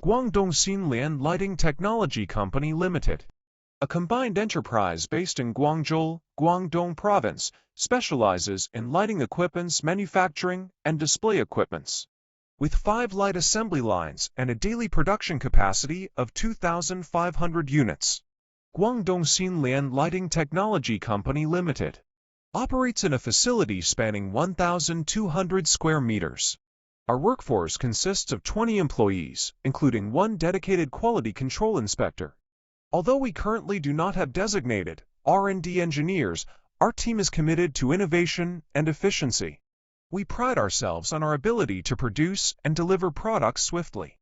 Guangdong Xinlian Lighting Technology Company Limited, a combined enterprise based in Guangzhou, Guangdong Province, specializes in lighting equipments manufacturing and display equipments. With 5 light assembly lines and a daily production capacity of 2,500 units, Guangdong Xinlian Lighting Technology Company Limited operates in a facility spanning 1,200 square meters. Our workforce consists of 20 employees, including 1 dedicated quality control inspector. Although we currently do not have designated R&D engineers, our team is committed to innovation and efficiency. We pride ourselves on our ability to produce and deliver products swiftly.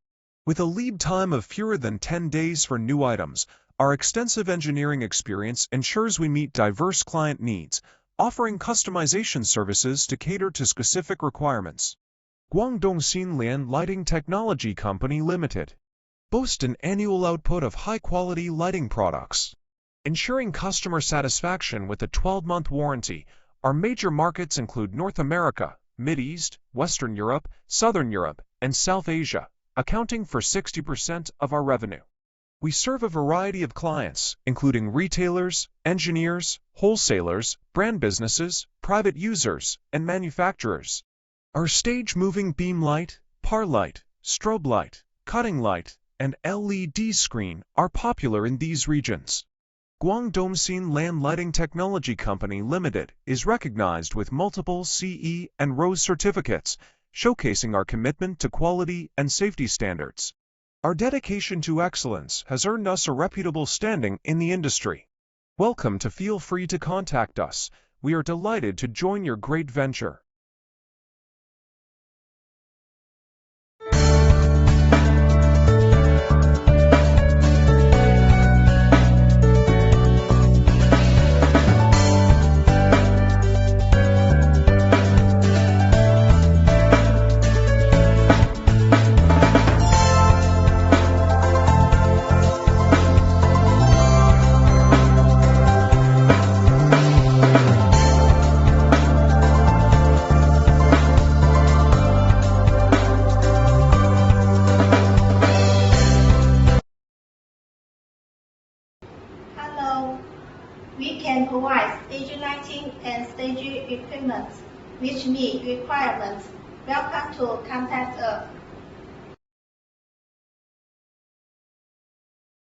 With a lead time of fewer than 10 days for new items, our extensive engineering experience ensures we meet diverse client needs, offering customization services to cater to specific requirements. Guangdong Xinlian Lighting Technology Company Limited boasts an annual output of high-quality lighting products, ensuring customer satisfaction with a 12-month warranty. Our major markets include North America, Mid-East, Western Europe, Southern Europe, and South Asia, accounting for 60% of our revenue. We serve a variety of clients, including retailers, engineers, wholesalers, brand businesses, private users, and manufacturers. Our stage-moving beam light, par light, strobe light, cutting light, and LED screen are popular in these regions. Guangdong Xinlian Lighting Technology Company Limited is recognized with multiple CE and RoHS certificates, showcasing our commitment to quality and safety standards. Our dedication to excellence has earned us a reputable standing in the industry. Welcome to feel free to contact us. We are delighted to join your great venture. Hello, we can provide stage lighting and stage equipment which meet requirements. Welcome to contact us.